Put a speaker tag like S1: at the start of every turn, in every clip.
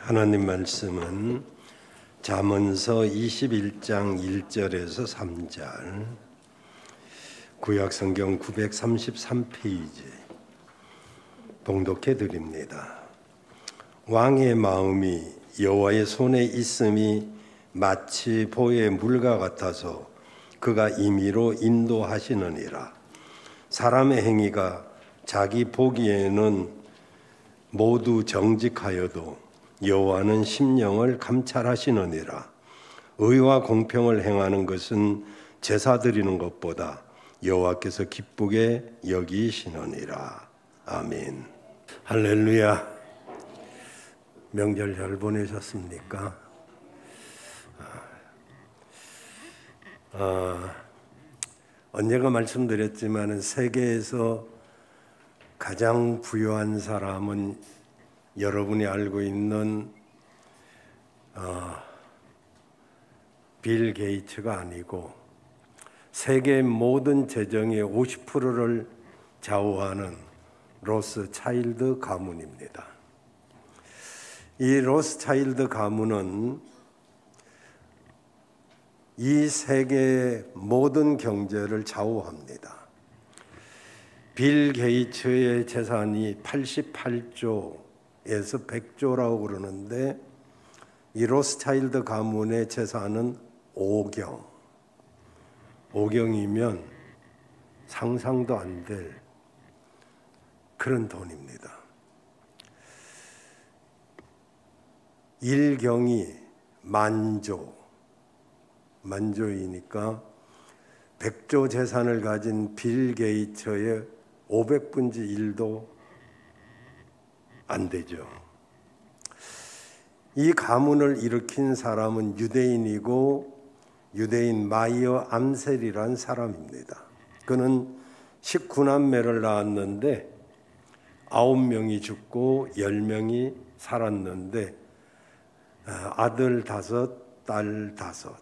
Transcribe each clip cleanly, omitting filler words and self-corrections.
S1: 하나님 말씀은 잠언서 21장 1절에서 3절, 구약성경 933페이지 봉독해 드립니다. 왕의 마음이 여호와의 손에 있음이 마치 보의 물과 같아서 그가 임의로 인도하시느니라. 사람의 행위가 자기 보기에는 모두 정직하여도 여호와는 심령을 감찰하시느니라. 의와 공평을 행하는 것은 제사 드리는 것보다 여호와께서 기쁘게 여기시느니라. 아멘. 할렐루야. 명절 잘 보내셨습니까? 언젠가 말씀드렸지만 세계에서 가장 부유한 사람은 여러분이 알고 있는 빌 게이츠가 아니고 세계 모든 재정의 50%를 좌우하는 로스차일드 가문입니다. 이 로스차일드 가문은 이 세계의 모든 경제를 좌우합니다. 빌 게이츠의 재산이 88조에서 100조라고 그러는데 이 로스차일드 가문의 재산은 5경이면 상상도 안 될 그런 돈입니다. 1경이 만조이니까 100조 재산을 가진 빌 게이츠의 500분의 1도 안 되죠. 이 가문을 일으킨 사람은 유대인이고 유대인 마이어 암셀이라는 사람입니다. 그는 19남매를 낳았는데 9명이 죽고 10명이 살았는데 아들 5, 딸 5.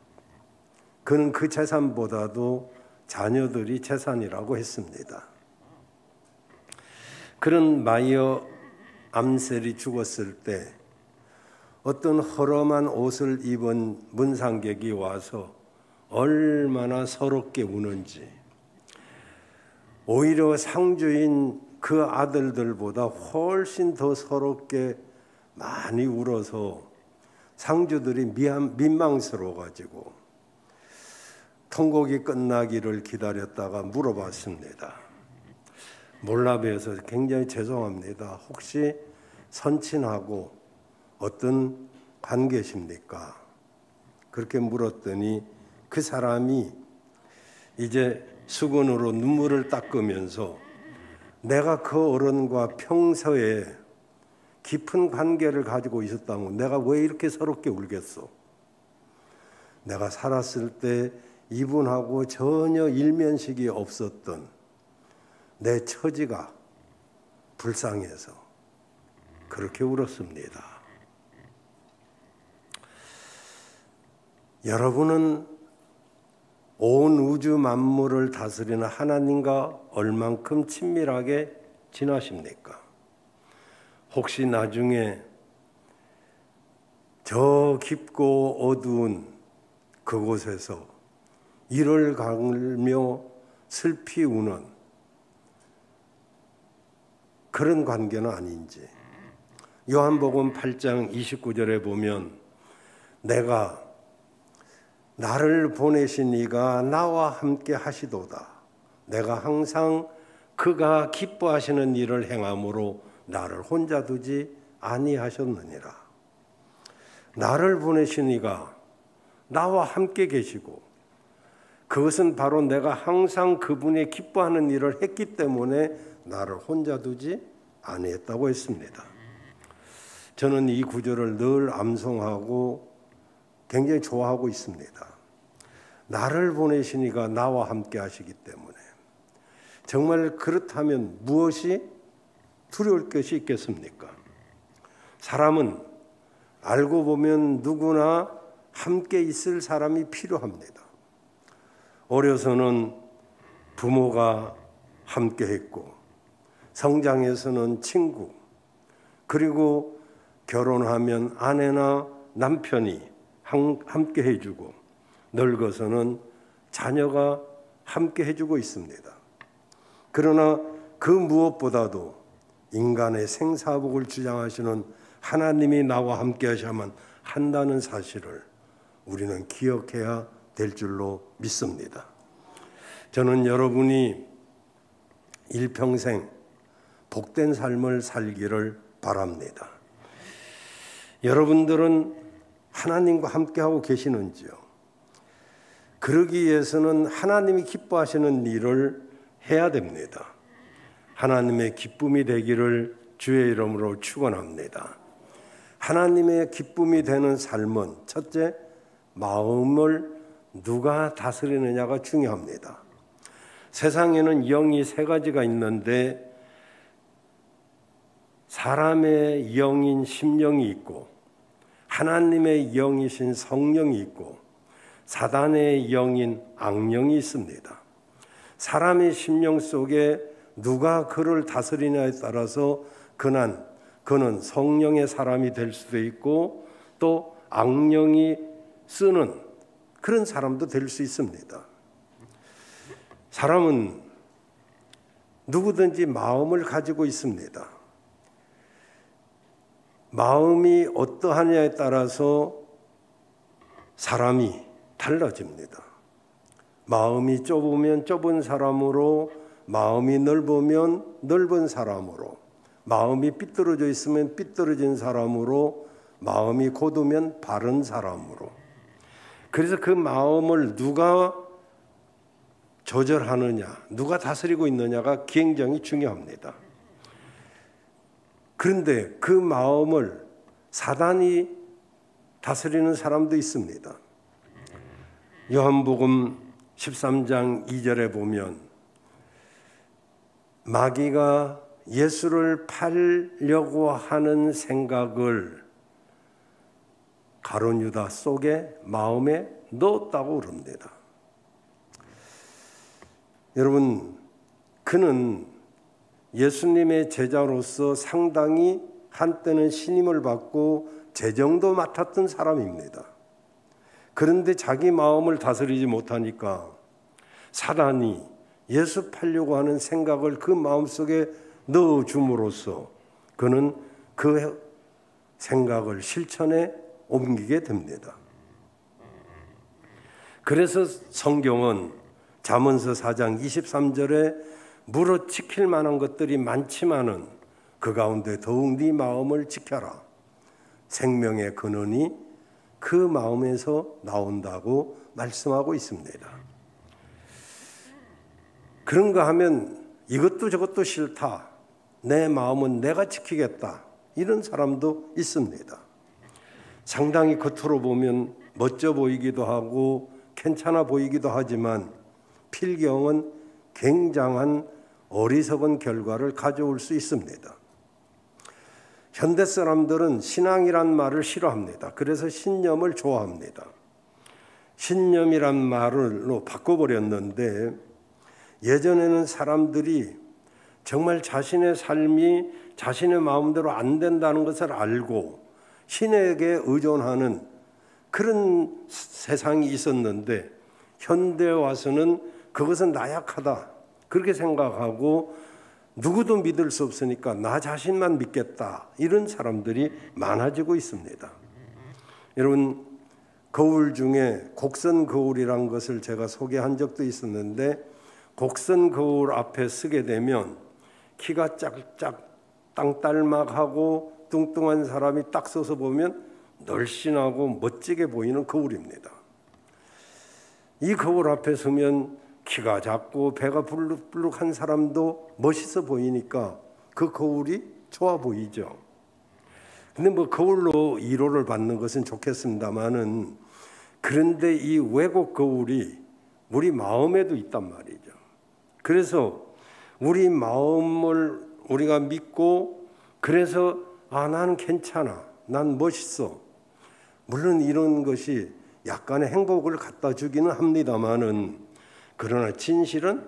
S1: 그는 그 재산보다도 자녀들이 재산이라고 했습니다. 그런 마이어 암셀이 죽었을 때 어떤 허름한 옷을 입은 문상객이 와서 얼마나 서럽게 우는지, 오히려 상주인 그 아들들보다 훨씬 더 서럽게 많이 울어서 상주들이 민망스러워가지고 통곡이 끝나기를 기다렸다가 물어봤습니다. 몰라뵈어서 굉장히 죄송합니다. 혹시 선친하고 어떤 관계십니까? 그렇게 물었더니 그 사람이 이제 수건으로 눈물을 닦으면서 내가 그 어른과 평소에 깊은 관계를 가지고 있었다면 내가 왜 이렇게 서럽게 울겠소? 내가 살았을 때 이분하고 전혀 일면식이 없었던 내 처지가 불쌍해서 그렇게 울었습니다. 여러분은 온 우주 만물을 다스리는 하나님과 얼만큼 친밀하게 지나십니까? 혹시 나중에 저 깊고 어두운 그곳에서 이를 갈며 슬피 우는 그런 관계는 아닌지. 요한복음 8장 29절에 보면 내가 나를 보내신 이가 나와 함께 하시도다. 내가 항상 그가 기뻐하시는 일을 행함으로 나를 혼자 두지 아니하셨느니라. 나를 보내신 이가 나와 함께 계시고 그것은 바로 내가 항상 그분이 기뻐하는 일을 했기 때문에 나를 혼자 두지 아니했다고 했습니다. 저는 이 구절을 늘 암송하고 굉장히 좋아하고 있습니다. 나를 보내신 이가 나와 함께 하시기 때문에 정말 그렇다면 무엇이 두려울 것이 있겠습니까? 사람은 알고 보면 누구나 함께 있을 사람이 필요합니다. 어려서는 부모가 함께 했고 성장해서는 친구, 그리고 결혼하면 아내나 남편이 함께 해주고 늙어서는 자녀가 함께 해주고 있습니다. 그러나 그 무엇보다도 인간의 생사복을 주장하시는 하나님이 나와 함께 하셔야만 한다는 사실을 우리는 기억해야 될 줄로 믿습니다. 저는 여러분이 일평생 복된 삶을 살기를 바랍니다. 여러분들은 하나님과 함께하고 계시는지요? 그러기 위해서는 하나님이 기뻐하시는 일을 해야 됩니다. 하나님의 기쁨이 되기를 주의 이름으로 축원합니다. 하나님의 기쁨이 되는 삶은 첫째, 마음을 누가 다스리느냐가 중요합니다. 세상에는 영이 세 가지가 있는데 사람의 영인 심령이 있고 하나님의 영이신 성령이 있고 사단의 영인 악령이 있습니다. 사람의 심령 속에 누가 그를 다스리냐에 따라서 그는 성령의 사람이 될 수도 있고 또 악령이 쓰는 그런 사람도 될 수 있습니다. 사람은 누구든지 마음을 가지고 있습니다. 마음이 어떠하냐에 따라서 사람이 달라집니다. 마음이 좁으면 좁은 사람으로, 마음이 넓으면 넓은 사람으로, 마음이 삐뚤어져 있으면 삐뚤어진 사람으로, 마음이 곧으면 바른 사람으로. 그래서 그 마음을 누가 조절하느냐, 누가 다스리고 있느냐가 굉장히 중요합니다. 그런데 그 마음을 사단이 다스리는 사람도 있습니다. 요한복음 13장 2절에 보면 마귀가 예수를 팔려고 하는 생각을 가룟 유다 속에 마음에 넣었다고 그럽니다. 여러분, 그는 예수님의 제자로서 상당히 한때는 신임을 받고 재정도 맡았던 사람입니다. 그런데 자기 마음을 다스리지 못하니까 사단이 예수 팔려고 하는 생각을 그 마음속에 넣어줌으로써 그는 그 생각을 실천에 옮기게 됩니다. 그래서 성경은 잠언서 4장 23절에 물어 지킬 만한 것들이 많지만은 그 가운데 더욱 네 마음을 지켜라. 생명의 근원이 그 마음에서 나온다고 말씀하고 있습니다. 그런가 하면 이것도 저것도 싫다. 내 마음은 내가 지키겠다. 이런 사람도 있습니다. 상당히 겉으로 보면 멋져 보이기도 하고 괜찮아 보이기도 하지만 필경은 굉장한 어리석은 결과를 가져올 수 있습니다. 현대 사람들은 신앙이란 말을 싫어합니다. 그래서 신념을 좋아합니다. 신념이란 말로 바꿔버렸는데 예전에는 사람들이 정말 자신의 삶이 자신의 마음대로 안 된다는 것을 알고 신에게 의존하는 그런 세상이 있었는데 현대에 와서는 그것은 나약하다 그렇게 생각하고 누구도 믿을 수 없으니까 나 자신만 믿겠다 이런 사람들이 많아지고 있습니다. 여러분, 거울 중에 곡선 거울이란 것을 제가 소개한 적도 있었는데 곡선 거울 앞에 서게 되면 키가 짝짝 땅딸막하고 뚱뚱한 사람이 딱 서서 보면 날씬하고 멋지게 보이는 거울입니다. 이 거울 앞에 서면 키가 작고 배가 불룩불룩한 사람도 멋있어 보이니까 그 거울이 좋아 보이죠. 근데 뭐 거울로 위로를 받는 것은 좋겠습니다만은 그런데 이 왜곡 거울이 우리 마음에도 있단 말이죠. 그래서 우리 마음을 우리가 믿고 그래서 나는 괜찮아. 난 멋있어. 물론 이런 것이 약간의 행복을 갖다 주기는 합니다만은 그러나 진실은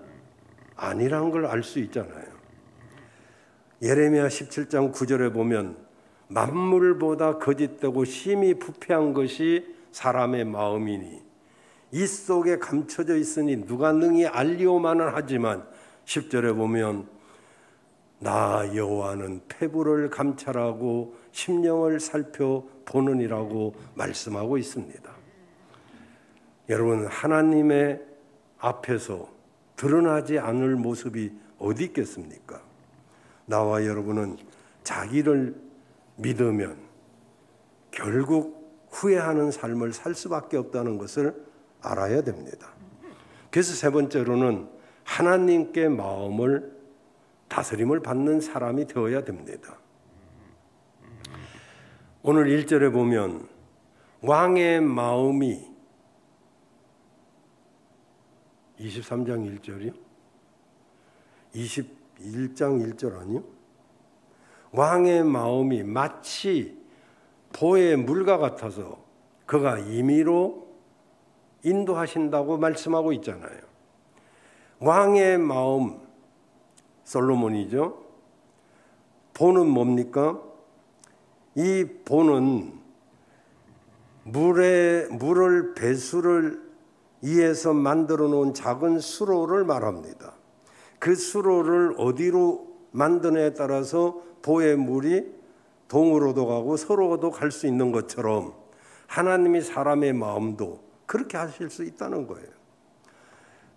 S1: 아니란 걸 알 수 있잖아요. 예레미야 17장 9절에 보면 만물보다 거짓되고 심히 부패한 것이 사람의 마음이니 이 속에 감춰져 있으니 누가 능히 알리오마는 하지만 10절에 보면 나 여호와는 폐부를 감찰하고 심령을 살펴보느니라고 말씀하고 있습니다. 여러분, 하나님의 앞에서 드러나지 않을 모습이 어디 있겠습니까? 나와 여러분은 자기를 믿으면 결국 후회하는 삶을 살 수밖에 없다는 것을 알아야 됩니다. 그래서 세 번째로는 하나님께 마음을 다스림을 받는 사람이 되어야 됩니다. 오늘 1절에 보면 왕의 마음이 23장 1절이요? 21장 1절 아니요? 왕의 마음이 마치 보의 물과 같아서 그가 임의로 인도하신다고 말씀하고 있잖아요. 왕의 마음, 솔로몬이죠. 보는 뭡니까? 이 보는 물을 배수를 위해서 만들어 놓은 작은 수로를 말합니다. 그 수로를 어디로 만드느냐에 따라서 보의 물이 동으로도 가고 서로도 갈 수 있는 것처럼 하나님이 사람의 마음도 그렇게 하실 수 있다는 거예요.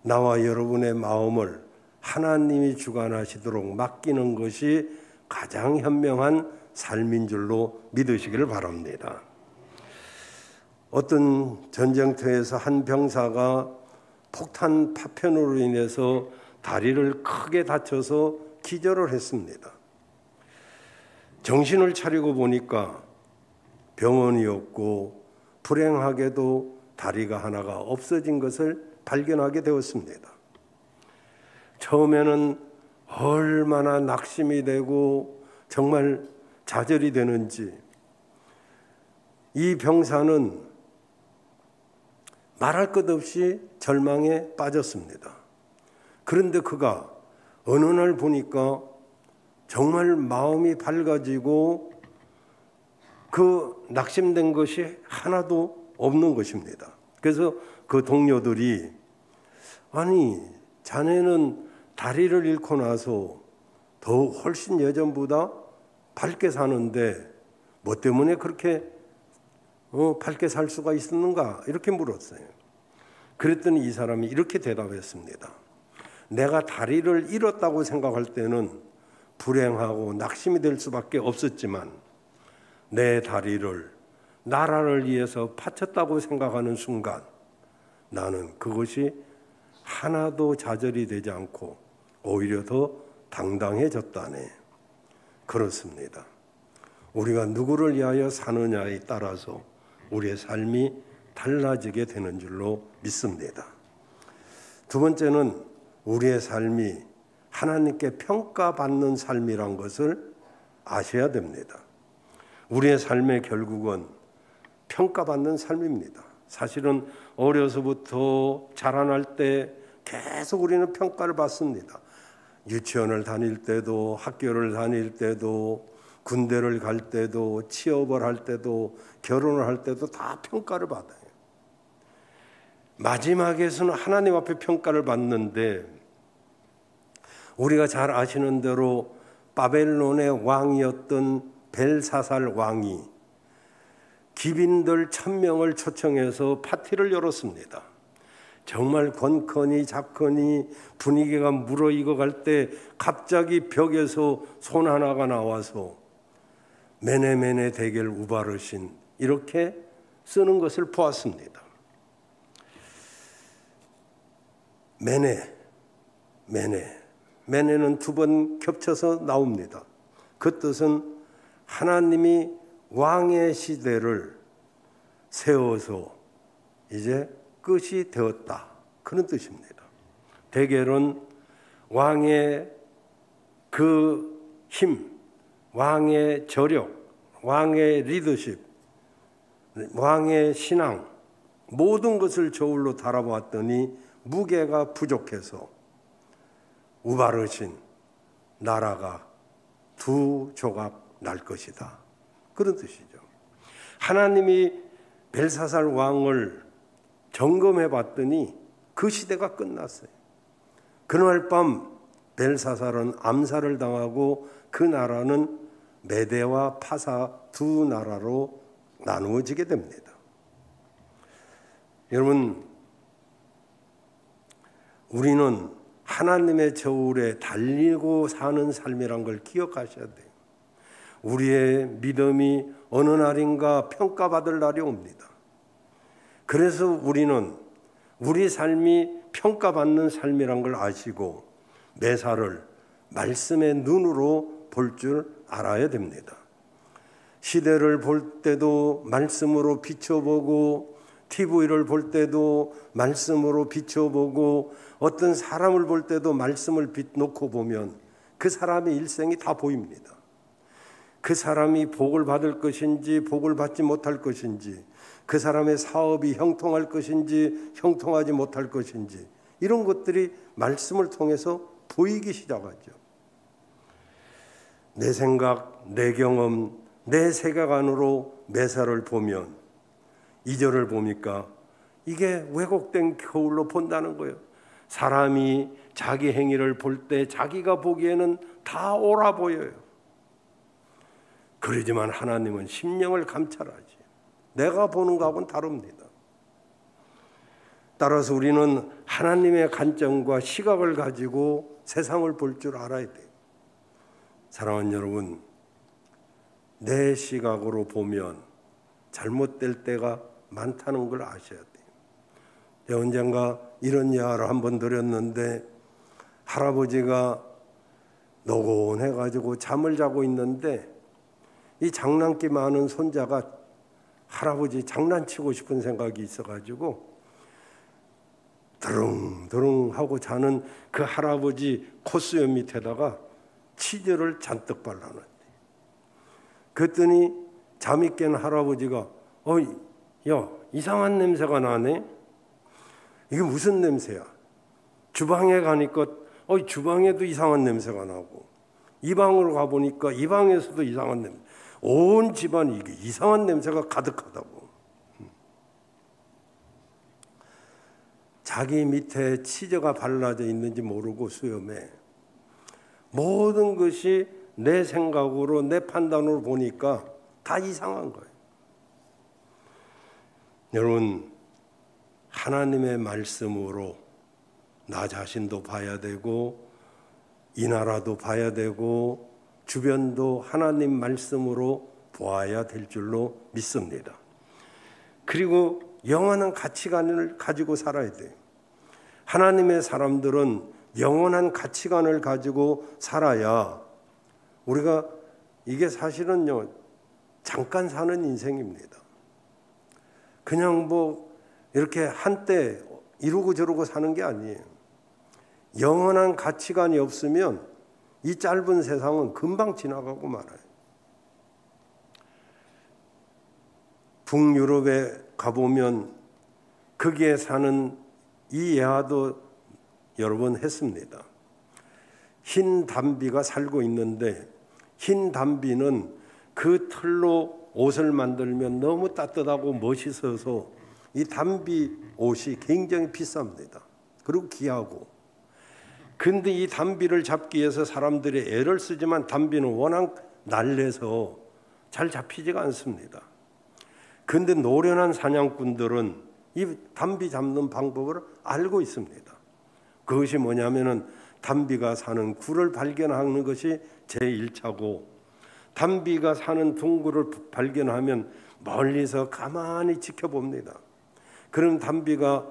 S1: 나와 여러분의 마음을 하나님이 주관하시도록 맡기는 것이 가장 현명한 삶인 줄로 믿으시기를 바랍니다. 어떤 전쟁터에서 한 병사가 폭탄 파편으로 인해서 다리를 크게 다쳐서 기절을 했습니다. 정신을 차리고 보니까 병원이었고 불행하게도 다리가 하나가 없어진 것을 발견하게 되었습니다. 처음에는 얼마나 낙심이 되고 정말 좌절이 되는지, 이 병사는 말할 것 없이 절망에 빠졌습니다. 그런데 그가 어느 날 보니까 정말 마음이 밝아지고 그 낙심된 것이 하나도 없는 것입니다. 그래서 그 동료들이 아니 자네는 다리를 잃고 나서 더 훨씬 예전보다 밝게 사는데 뭐 때문에 그렇게 밝게 살 수가 있었는가? 이렇게 물었어요. 그랬더니 이 사람이 이렇게 대답했습니다. 내가 다리를 잃었다고 생각할 때는 불행하고 낙심이 될 수밖에 없었지만 내 다리를 나라를 위해서 바쳤다고 생각하는 순간 나는 그것이 하나도 좌절이 되지 않고 오히려 더 당당해졌다네. 그렇습니다. 우리가 누구를 위하여 사느냐에 따라서 우리의 삶이 달라지게 되는 줄로 믿습니다. 두 번째는 우리의 삶이 하나님께 평가받는 삶이란 것을 아셔야 됩니다. 우리의 삶의 결국은 평가받는 삶입니다. 사실은 어려서부터 자라날 때 계속 우리는 평가를 받습니다. 유치원을 다닐 때도, 학교를 다닐 때도, 군대를 갈 때도, 취업을 할 때도, 결혼을 할 때도 다 평가를 받아요. 마지막에서는 하나님 앞에 평가를 받는데, 우리가 잘 아시는 대로 바벨론의 왕이었던 벨사살 왕이 기빈들 1000명을 초청해서 파티를 열었습니다. 정말 권커니 작거니 분위기가 무르익어 갈 때 갑자기 벽에서 손 하나가 나와서 메네메네 대겔 우바르신 이렇게 쓰는 것을 보았습니다. 메네는 두 번 겹쳐서 나옵니다. 그 뜻은 하나님이 왕의 시대를 세워서 이제 끝이 되었다, 그런 뜻입니다. 대겔은 왕의 그 힘, 왕의 저력, 왕의 리더십, 왕의 신앙, 모든 것을 저울로 달아보았더니 무게가 부족해서 우바르신 나라가 두 조각 날 것이다, 그런 뜻이죠. 하나님이 벨사살 왕을 점검해 봤더니 그 시대가 끝났어요. 그날 밤 벨사살은 암살을 당하고 그 나라는 메대와 파사 두 나라로 나누어지게 됩니다. 여러분, 우리는 하나님의 저울에 달리고 사는 삶이란 걸 기억하셔야 돼요. 우리의 믿음이 어느 날인가 평가받을 날이 옵니다. 그래서 우리는 우리 삶이 평가받는 삶이란 걸 아시고 매사를 말씀의 눈으로 볼 줄 알아야 됩니다. 시대를 볼 때도 말씀으로 비춰보고, TV를 볼 때도 말씀으로 비춰보고, 어떤 사람을 볼 때도 말씀을 놓고 보면 그 사람의 일생이 다 보입니다. 그 사람이 복을 받을 것인지 복을 받지 못할 것인지, 그 사람의 사업이 형통할 것인지 형통하지 못할 것인지, 이런 것들이 말씀을 통해서 보이기 시작하죠. 내 생각, 내 경험, 내 세계관으로 매사를 보면 2절을 보니까 이게 왜곡된 거울로 본다는 거예요. 사람이 자기 행위를 볼 때 자기가 보기에는 다 옳아 보여요. 그러지만 하나님은 심령을 감찰하지. 내가 보는 것하고는 다릅니다. 따라서 우리는 하나님의 관점과 시각을 가지고 세상을 볼 줄 알아야 돼요. 사랑하는 여러분, 내 시각으로 보면 잘못될 때가 많다는 걸 아셔야 돼요. 제가 언젠가 이런 예화를 한번 드렸는데, 할아버지가 노곤해가지고 잠을 자고 있는데 이 장난기 많은 손자가 할아버지 장난치고 싶은 생각이 있어가지고 드릉드릉 하고 자는 그 할아버지 콧수염 밑에다가 치즈를 잔뜩 발라놨대. 그랬더니 잠이 깬 할아버지가 야, 이상한 냄새가 나네. 이게 무슨 냄새야? 주방에 가니까 주방에도 이상한 냄새가 나고, 이 방으로 가보니까 이 방에서도 이상한 냄새. 온 집안이 이게 이상한 냄새가 가득하다고. 자기 밑에 치즈가 발라져 있는지 모르고 수염에 모든 것이 내 생각으로, 내 판단으로 보니까 다 이상한 거예요. 여러분, 하나님의 말씀으로 나 자신도 봐야 되고, 이 나라도 봐야 되고, 주변도 하나님 말씀으로 보아야 될 줄로 믿습니다. 그리고 영원한 가치관을 가지고 살아야 돼요. 하나님의 사람들은 영원한 가치관을 가지고 살아야, 우리가 이게 사실은요, 잠깐 사는 인생입니다. 그냥 뭐 이렇게 한때 이러고 저러고 사는 게 아니에요. 영원한 가치관이 없으면 이 짧은 세상은 금방 지나가고 말아요. 북유럽에 가보면 거기에 사는 이 예화도 여러 번 했습니다. 흰 담비가 살고 있는데, 흰 담비는 그 털로 옷을 만들면 너무 따뜻하고 멋있어서 이 담비 옷이 굉장히 비쌉니다. 그리고 귀하고. 근데 이 담비를 잡기 위해서 사람들이 애를 쓰지만 담비는 워낙 날래서 잘 잡히지가 않습니다. 근데 노련한 사냥꾼들은 이 담비 잡는 방법을 알고 있습니다. 그것이 뭐냐면은 담비가 사는 굴을 발견하는 것이 제1차고, 담비가 사는 둥굴을 발견하면 멀리서 가만히 지켜봅니다. 그럼 담비가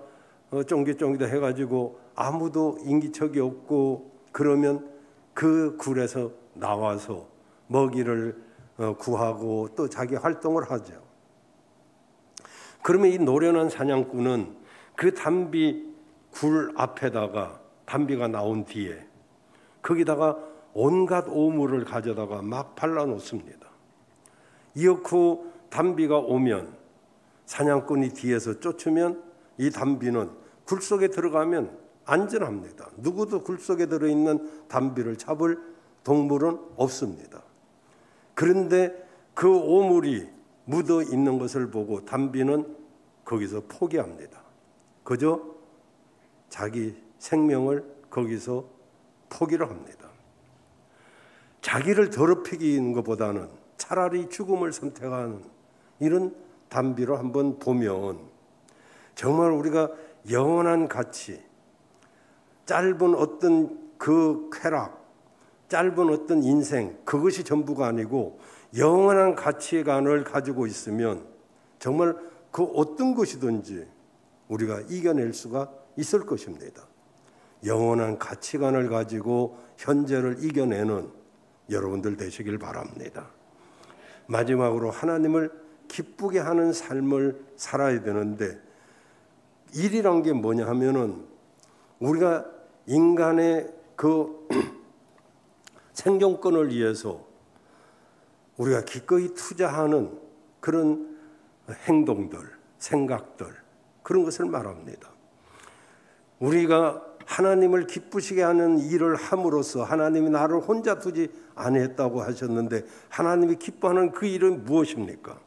S1: 쫑깃쫑깃 해가지고 아무도 인기척이 없고 그러면 그 굴에서 나와서 먹이를 구하고 또 자기 활동을 하죠. 그러면 이 노련한 사냥꾼은 그 담비 굴 앞에다가, 담비가 나온 뒤에 거기다가 온갖 오물을 가져다가 막 발라놓습니다. 이어쿠 담비가 오면, 사냥꾼이 뒤에서 쫓으면 이 담비는 굴 속에 들어가면 안전합니다. 누구도 굴 속에 들어있는 담비를 잡을 동물은 없습니다. 그런데 그 오물이 묻어 있는 것을 보고 담비는 거기서 포기합니다. 그저 자기 생명을 거기서 포기를 합니다. 자기를 더럽히는 것보다는 차라리 죽음을 선택하는 이런 담비를 한번 보면 정말 우리가 영원한 가치, 짧은 어떤 그 쾌락, 짧은 어떤 인생, 그것이 전부가 아니고 영원한 가치관을 가지고 있으면 정말 그 어떤 것이든지 우리가 이겨낼 수가 있을 것입니다. 영원한 가치관을 가지고 현재를 이겨내는 여러분들 되시길 바랍니다. 마지막으로 하나님을 기쁘게 하는 삶을 살아야 되는데 일이란 게 뭐냐 하면은 우리가 인간의 그 생존권을 위해서 우리가 기꺼이 투자하는 그런 행동들, 생각들, 그런 것을 말합니다. 우리가 하나님을 기쁘시게 하는 일을 함으로써 하나님이 나를 혼자 두지 아니했다고 하셨는데 하나님이 기뻐하는 그 일은 무엇입니까?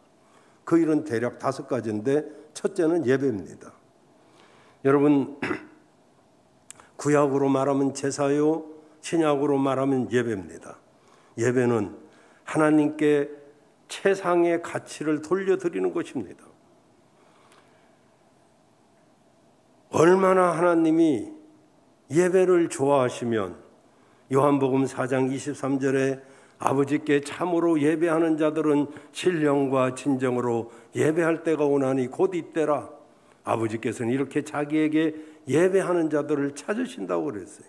S1: 그 일은 대략 5가지인데 첫째는 예배입니다. 여러분, 구약으로 말하면 제사요, 신약으로 말하면 예배입니다. 예배는 하나님께 최상의 가치를 돌려드리는 것입니다. 얼마나 하나님이 예배를 좋아하시면 요한복음 4장 23절에 아버지께 참으로 예배하는 자들은 신령과 진정으로 예배할 때가 오나니 곧 이때라. 아버지께서는 이렇게 자기에게 예배하는 자들을 찾으신다고 그랬어요.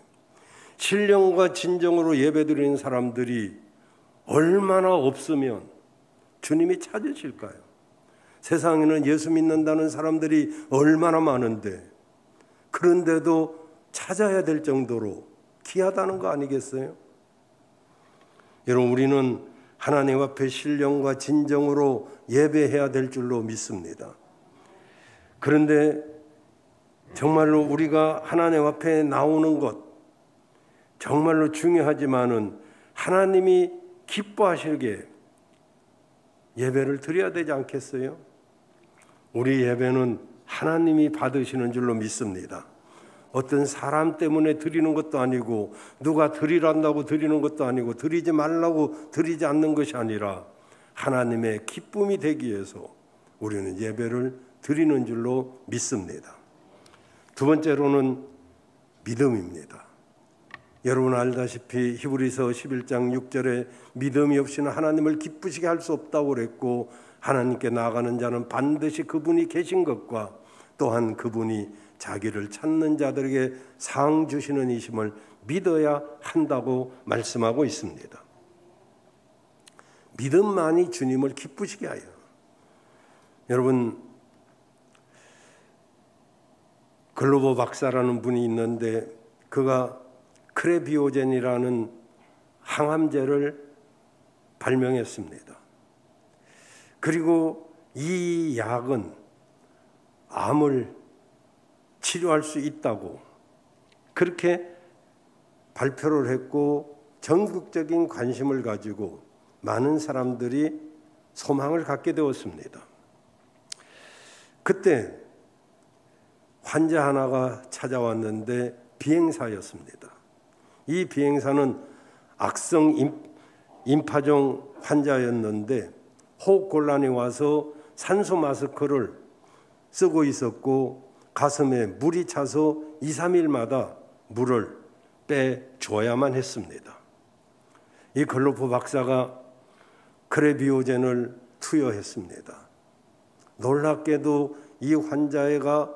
S1: 신령과 진정으로 예배드리는 사람들이 얼마나 없으면 주님이 찾으실까요? 세상에는 예수 믿는다는 사람들이 얼마나 많은데 그런데도 찾아야 될 정도로 귀하다는 거 아니겠어요? 여러분, 우리는 하나님 앞에 신령과 진정으로 예배해야 될 줄로 믿습니다. 그런데 정말로 우리가 하나님 앞에 나오는 것 정말로 중요하지만은 하나님이 기뻐하시게 예배를 드려야 되지 않겠어요? 우리 예배는 하나님이 받으시는 줄로 믿습니다. 어떤 사람 때문에 드리는 것도 아니고 누가 드리란다고 드리는 것도 아니고 드리지 말라고 드리지 않는 것이 아니라 하나님의 기쁨이 되기 위해서 우리는 예배를 드리는 줄로 믿습니다. 두 번째로는 믿음입니다. 여러분 알다시피 히브리서 11장 6절에 믿음이 없이는 하나님을 기쁘시게 할 수 없다고 그랬고 하나님께 나아가는 자는 반드시 그분이 계신 것과 또한 그분이 자기를 찾는 자들에게 상 주시는 이심을 믿어야 한다고 말씀하고 있습니다. 믿음만이 주님을 기쁘시게 하여. 여러분, 글로버 박사라는 분이 있는데 그가 크레비오젠이라는 항암제를 발명했습니다. 그리고 이 약은 암을 치료할 수 있다고 그렇게 발표를 했고 전국적인 관심을 가지고 많은 사람들이 소망을 갖게 되었습니다. 그때 환자 하나가 찾아왔는데 비행사였습니다. 이 비행사는 악성 임파종 환자였는데 호흡곤란이 와서 산소 마스크를 쓰고 있었고 가슴에 물이 차서 2, 3일마다 물을 빼줘야만 했습니다. 이 글로프 박사가 크레비오젠을 투여했습니다. 놀랍게도 이 환자애가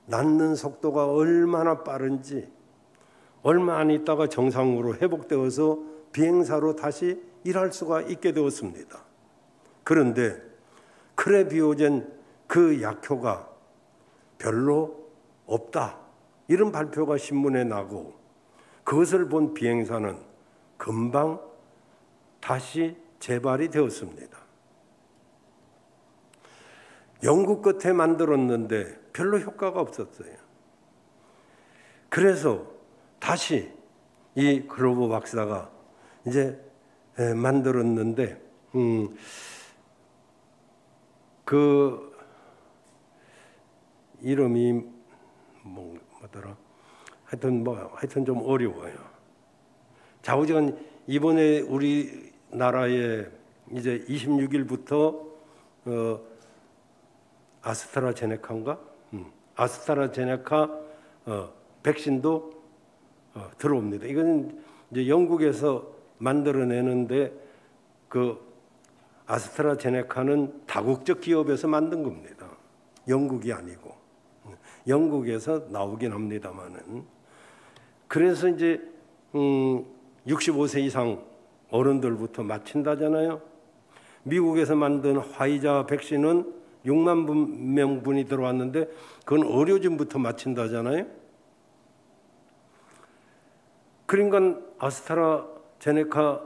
S1: 낫는 속도가 얼마나 빠른지 얼마 안 있다가 정상으로 회복되어서 비행사로 다시 일할 수가 있게 되었습니다. 그런데 크레비오젠 그 약효가 별로 없다 이런 발표가 신문에 나고 그것을 본 비행사는 금방 다시 재발이 되었습니다. 연구 끝에 만들었는데 별로 효과가 없었어요. 그래서 다시 이 글로버 박사가 이제 만들었는데 그 이름이 뭐더라? 하여튼 좀 어려워요. 좌우지간 이번에 우리나라에 이제 26일부터 아스트라제네카인가? 아스트라제네카 백신도 들어옵니다. 이건 이제 영국에서 만들어내는데 그 아스트라제네카는 다국적 기업에서 만든 겁니다. 영국이 아니고 영국에서 나오긴 합니다만은. 그래서 이제 65세 이상 어른들부터 맞힌다잖아요. 미국에서 만든 화이자 백신은 6만 명분이 들어왔는데 그건 의료진부터 맞힌다잖아요. 그러니까 아스트라제네카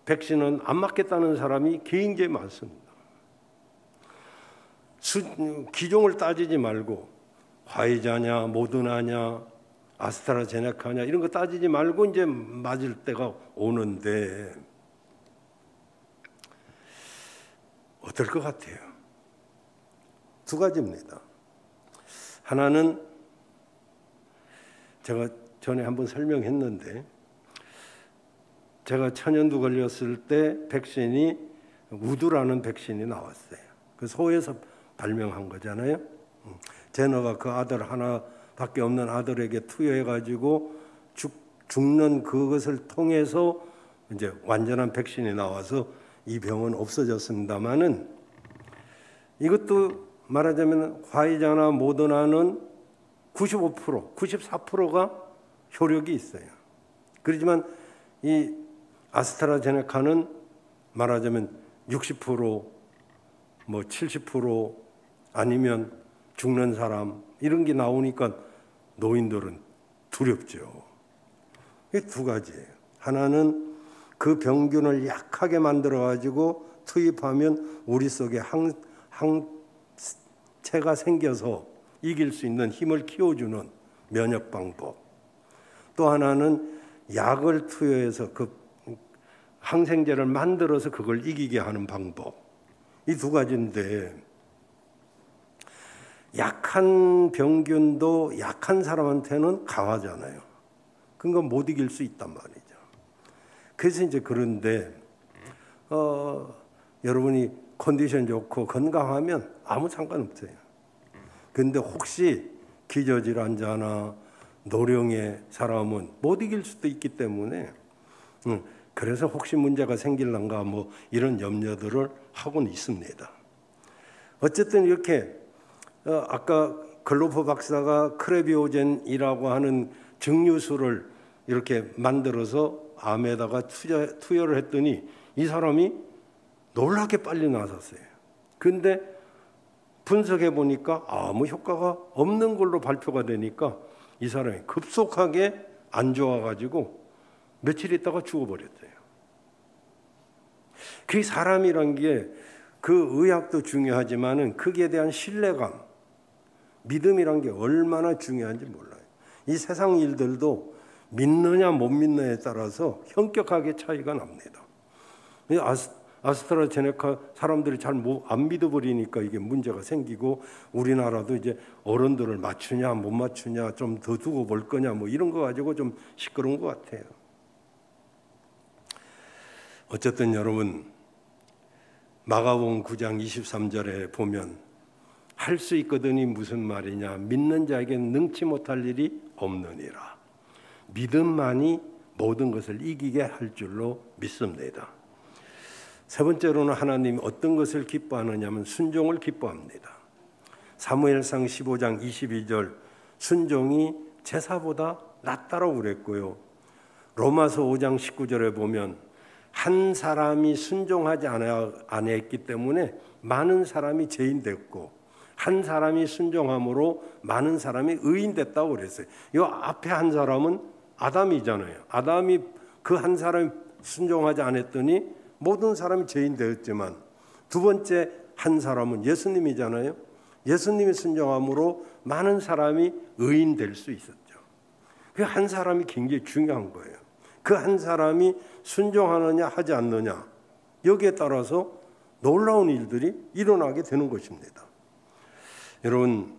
S1: 백신은 안 맞겠다는 사람이 굉장히 많습니다. 기종을 따지지 말고 화이자냐 모더나냐 아스트라제네카냐 이런 거 따지지 말고 이제 맞을 때가 오는데 어떨 것 같아요? 두 가지입니다. 하나는 제가 전에 한번 설명했는데 제가 천연두 걸렸을 때 백신이 우두라는 백신이 나왔어요. 그 소에서 발명한 거잖아요. 제너가 그 아들 하나밖에 없는 아들에게 투여해가지고 죽는 그것을 통해서 이제 완전한 백신이 나와서 이 병은 없어졌습니다만은 이것도 말하자면 화이자나 모더나는 95%, 94%가 효력이 있어요. 그렇지만 이 아스트라제네카는 말하자면 60%, 뭐 70% 아니면 죽는 사람 이런 게 나오니까 노인들은 두렵죠. 이 두 가지예요. 하나는 그 병균을 약하게 만들어 가지고 투입하면 우리 속에 항체가 생겨서 이길 수 있는 힘을 키워주는 면역 방법. 또 하나는 약을 투여해서 그 항생제를 만들어서 그걸 이기게 하는 방법. 이 두 가지인데 약한 병균도 약한 사람한테는 강하잖아요. 그러니까 못 이길 수 있단 말이죠. 그래서 이제 그런데 여러분이 컨디션 좋고 건강하면 아무 상관없어요. 근데 혹시 기저질환자나 노령의 사람은 못 이길 수도 있기 때문에 그래서 혹시 문제가 생길란가 뭐 이런 염려들을 하고는 있습니다. 어쨌든 이렇게 아까 글로퍼 박사가 크레비오젠이라고 하는 증류수를 이렇게 만들어서 암에다가 투여를 했더니 이 사람이 놀랍게 빨리 나섰어요. 근데 분석해 보니까 아무 효과가 없는 걸로 발표가 되니까 이 사람이 급속하게 안 좋아가지고 며칠 있다가 죽어버렸어요. 그 사람이란 게 그 의학도 중요하지만은 거기에 대한 신뢰감, 믿음이란 게 얼마나 중요한지 몰라요. 이 세상 일들도 믿느냐 못 믿느냐에 따라서 현격하게 차이가 납니다. 아스트라제네카 사람들이 잘 안 믿어버리니까 이게 문제가 생기고 우리나라도 이제 어른들을 맞추냐 못 맞추냐 좀 더 두고 볼 거냐 뭐 이런 거 가지고 좀 시끄러운 것 같아요. 어쨌든 여러분 마가복음 9장 23절에 보면 할 수 있거든이 무슨 말이냐 믿는 자에게는 능치 못할 일이 없느니라. 믿음만이 모든 것을 이기게 할 줄로 믿습니다. 세 번째로는 하나님이 어떤 것을 기뻐하느냐면 순종을 기뻐합니다. 사무엘상 15장 22절 순종이 제사보다 낫다라고 그랬고요. 로마서 5장 19절에 보면 한 사람이 순종하지 않았기 때문에 많은 사람이 죄인 됐고 한 사람이 순종함으로 많은 사람이 의인 됐다고 그랬어요. 이 앞에 한 사람은 아담이잖아요. 아담이 그 한 사람이 순종하지 않았더니 모든 사람이 죄인 되었지만 두 번째 한 사람은 예수님이잖아요. 예수님이 순종함으로 많은 사람이 의인 될 수 있었죠. 그 한 사람이 굉장히 중요한 거예요. 그 한 사람이 순종하느냐 하지 않느냐 여기에 따라서 놀라운 일들이 일어나게 되는 것입니다. 여러분,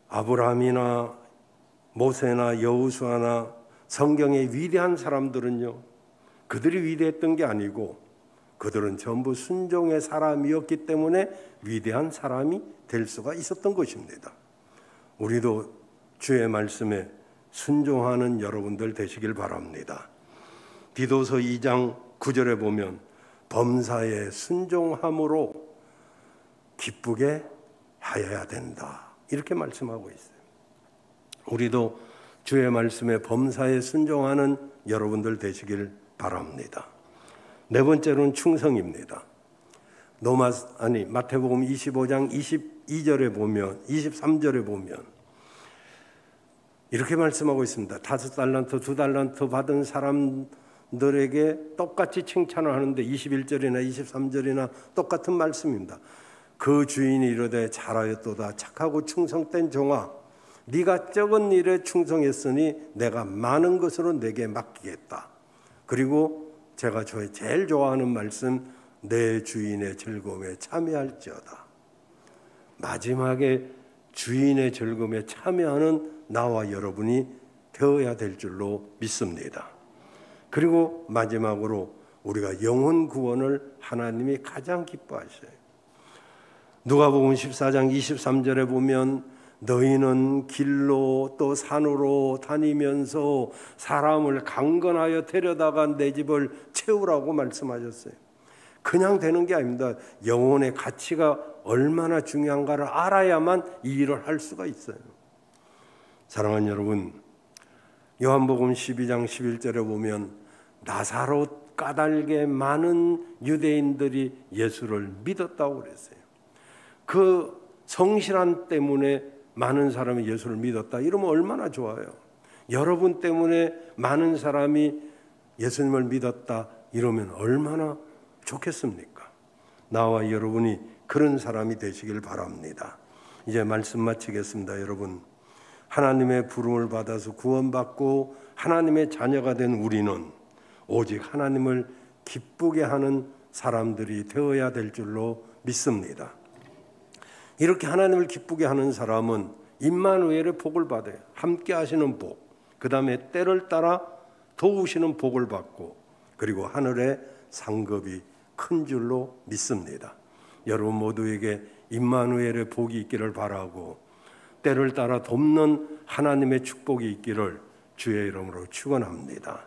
S1: 아브라함이나 모세나 여호수아나 성경의 위대한 사람들은요, 그들이 위대했던 게 아니고 그들은 전부 순종의 사람이었기 때문에 위대한 사람이 될 수가 있었던 것입니다. 우리도 주의 말씀에 순종하는 여러분들 되시길 바랍니다. 디도서 2장 9절에 보면 범사에 순종함으로 기쁘게 하여야 된다, 이렇게 말씀하고 있어요. 우리도 주의 말씀에 범사에 순종하는 여러분들 되시길 바랍니다. 네 번째로는 충성입니다. 마태복음 25장 22절에 보면, 23절에 보면 이렇게 말씀하고 있습니다. 5달란트, 2달란트 받은 사람들에게 똑같이 칭찬을 하는데 21절이나 23절이나 똑같은 말씀입니다. 그 주인이 이르되 잘하였도다, 착하고 충성된 종아, 네가 적은 일에 충성했으니 내가 많은 것으로 내게 맡기겠다. 그리고 제가 제일 좋아하는 말씀, 내 주인의 즐거움에 참여할지어다. 마지막에 주인의 즐거움에 참여하는 나와 여러분이 되어야 될 줄로 믿습니다. 그리고 마지막으로 우리가 영혼 구원을 하나님이 가장 기뻐하셔요. 누가복음 14장 23절에 보면 너희는 길로 또 산으로 다니면서 사람을 강건하여 데려다가 내 집을 채우라고 말씀하셨어요. 그냥 되는 게 아닙니다. 영혼의 가치가 얼마나 중요한가를 알아야만 이 일을 할 수가 있어요. 사랑하는 여러분, 요한복음 12장 11절에 보면 나사롯 까닭에 많은 유대인들이 예수를 믿었다고 그랬어요. 그 성실함 때문에 많은 사람이 예수를 믿었다, 이러면 얼마나 좋아요. 여러분 때문에 많은 사람이 예수님을 믿었다, 이러면 얼마나 좋겠습니까? 나와 여러분이 그런 사람이 되시길 바랍니다. 이제 말씀 마치겠습니다. 여러분, 하나님의 부름을 받아서 구원받고 하나님의 자녀가 된 우리는 오직 하나님을 기쁘게 하는 사람들이 되어야 될 줄로 믿습니다. 이렇게 하나님을 기쁘게 하는 사람은 임마누엘의 복을 받아요. 함께 하시는 복, 그 다음에 때를 따라 도우시는 복을 받고, 그리고 하늘의 상급이 큰 줄로 믿습니다. 여러분 모두에게 임마누엘의 복이 있기를 바라고, 때를 따라 돕는 하나님의 축복이 있기를 주의 이름으로 축원합니다.